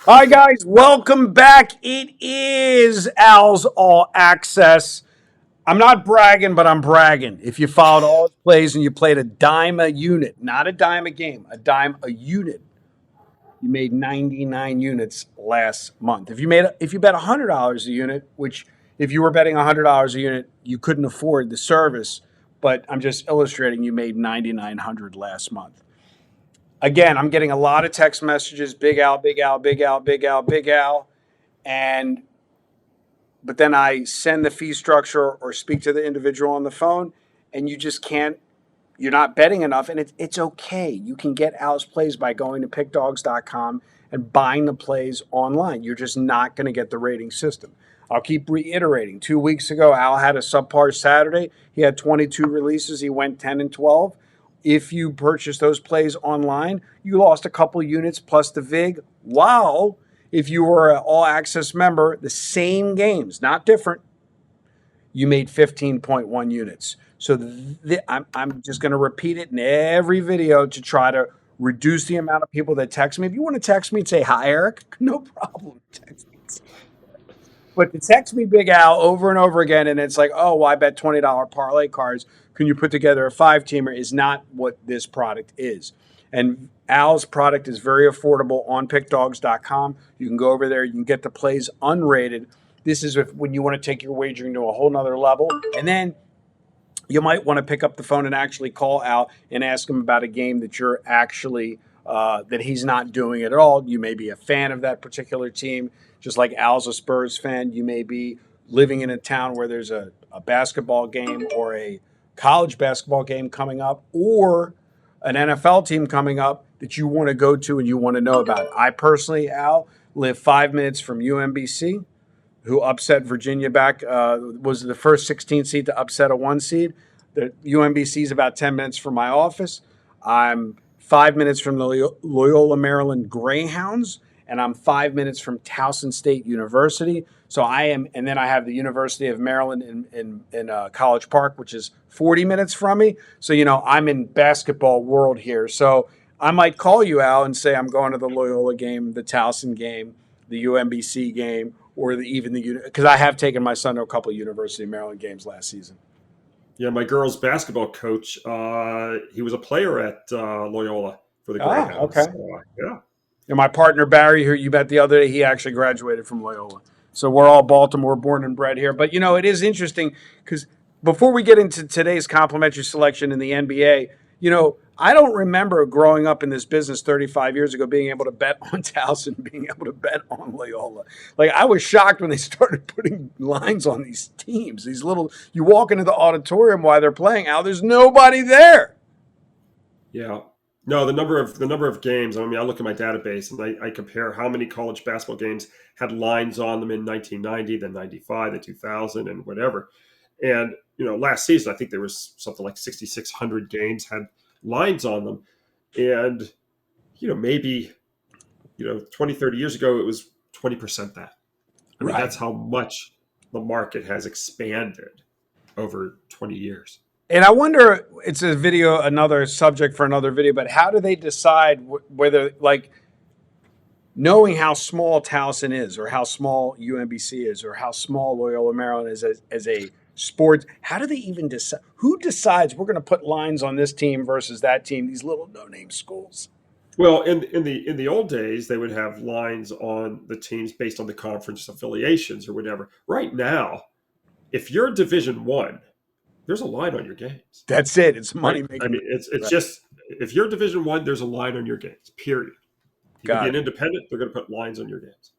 Hi, guys. Welcome back. It is Al's All Access. I'm not bragging, but I'm bragging. If you followed all his plays and you played a dime a unit, not a dime a game, a dime a unit, you made 99 units last month. If you bet $100 a unit, which if you were betting $100 a unit, you couldn't afford the service, but I'm just illustrating you made 9,900 last month. Again, I'm getting a lot of text messages, Big Al, Big Al, Big Al, Big Al, Big Al. And but then I send the fee structure or speak to the individual on the phone, and you just can't. You're not betting enough, and it's okay. You can get Al's plays by going to pickdogs.com and buying the plays online. You're just not going to get the rating system. I'll keep reiterating. 2 weeks ago, Al had a subpar Saturday. He had 22 releases. He went 10 and 12. If you purchase those plays online, you lost a couple units plus the VIG. While if you were an all access member, the same games, not different, you made 15.1 units. So I'm just going to repeat it in every video to try to reduce the amount of people that text me. If you want to text me and say, hi, Eric, no problem. Text me. But to text me Big Al over and over again, and it's like, oh, well, I bet $20 parlay cards. Can you put together a five-teamer? Is not what this product is. And Al's product is very affordable on pickdogs.com. You can go over there. You can get the plays unrated. This is when you want to take your wagering to a whole nother level. And then you might want to pick up the phone and actually call Al and ask him about a game that you're actually that he's not doing it at all. You may be a fan of that particular team, just like Al's a Spurs fan. You may be living in a town where there's a basketball game or a college basketball game coming up, or an NFL team coming up that you want to go to and you want to know about. I personally, Al, live 5 minutes from UMBC, who upset Virginia back, was the first 16 seed to upset a one seed. The UMBC is about 10 minutes from my office. I'm 5 minutes from the Loyola Maryland Greyhounds, and I'm 5 minutes from Towson State University. So I am, and then I have the University of Maryland in College Park, which is 40 minutes from me. So, I'm in basketball world here. So I might call you, Al, and say I'm going to the Loyola game, the Towson game, the UMBC game, or even the because I have taken my son to a couple of University of Maryland games last season. Yeah, my girls' basketball coach, he was a player at Loyola for the Ah, Greyhounds. okay. Yeah. And my partner Barry, who you bet the other day, he actually graduated from Loyola. So we're all Baltimore born and bred here. But it is interesting because before we get into today's complimentary selection in the NBA, I don't remember growing up in this business 35 years ago being able to bet on Towson, being able to bet on Loyola. Like, I was shocked when they started putting lines on these teams. These little, you walk into the auditorium while they're playing, Al, there's nobody there. Yeah. No, the number of games. I mean, I look at my database and I compare how many college basketball games had lines on them in 1990, then 95, then 2000, and whatever. And last season I think there was something like 6,600 games had lines on them, and maybe 20, 30 years ago it was 20% that. I mean, Right. that's how much the market has expanded over 20 years. And I wonder, it's a video, another subject for another video, but how do they decide whether, like, knowing how small Towson is, or how small UMBC is, or how small Loyola Maryland is as a sport, how do they even decide? Who decides we're going to put lines on this team versus that team, these little no name schools? Well, in the old days, they would have lines on the teams based on the conference affiliations or whatever. Right now, if you're Division One, there's a line on your games, That's it. It's right? money I making. mean, it's Right. just if you're Division One, there's a line on your games. Period. You could be Got an it. independent; they're going to put lines on your games.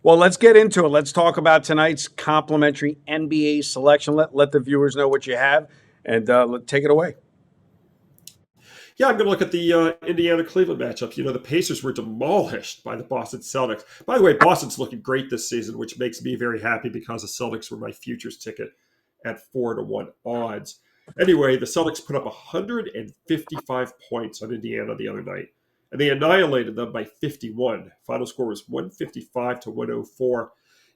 Well, let's get into it. Let's talk about tonight's complimentary NBA selection. Let the viewers know what you have, and take it away. Yeah, I'm going to look at the Indiana Cleveland matchup. The Pacers were demolished by the Boston Celtics. By the way, Boston's looking great this season, which makes me very happy because the Celtics were my futures ticket at 4-1 odds. Anyway, the Celtics put up 155 points on Indiana the other night, and they annihilated them by 51. Final score was 155 to 104.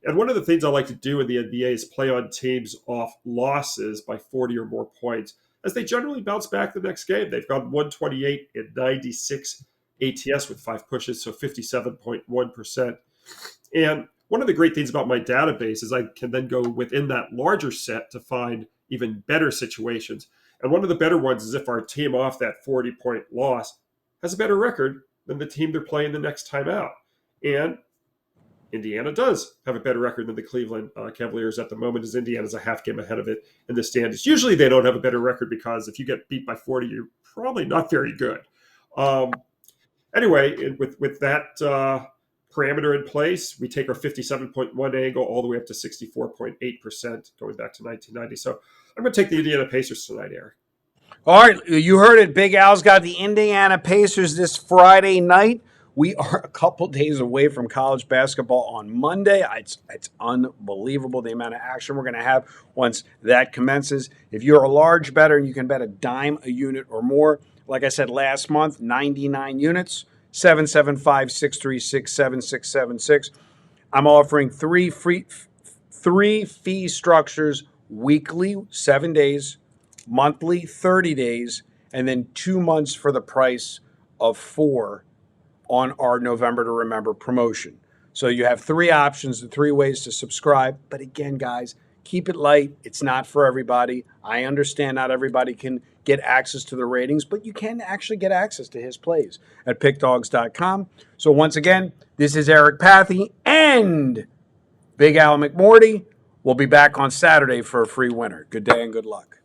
And one of the things I like to do in the NBA is play on teams off losses by 40 or more points, as they generally bounce back the next game. They've gone 128 and 96 ATS with 5 pushes, so 57.1%. And one of the great things about my database is I can then go within that larger set to find even better situations. And one of the better ones is if our team off that 40-point loss has a better record than the team they're playing the next time out. And Indiana does have a better record than the Cleveland Cavaliers at the moment, as Indiana's a half game ahead of it in the standings. Usually they don't have a better record because if you get beat by 40, you're probably not very good. Anyway, with that parameter in place, we take our 57.1 angle all the way up to 64.8% going back to 1990. So I'm going to take the Indiana Pacers tonight, Eric. All right, you heard it. Big Al's got the Indiana Pacers this Friday night. We are a couple days away from college basketball on Monday. It's unbelievable the amount of action we're going to have once that commences. If you're a large bettor and you can bet a dime a unit or more, like I said last month, 99 units, 775-636-7676. I'm offering three fee structures weekly, 7 days, monthly, 30 days, and then 2 months for the price of 4 on our November to Remember promotion. So you have 3 options and 3 ways to subscribe. But again, guys, keep it light. It's not for everybody. I understand not everybody can get access to the ratings, but you can actually get access to his plays at pickdogs.com. So once again, this is Eric Pathy and Big Al McMordie. We'll be back on Saturday for a free winner. Good day and good luck.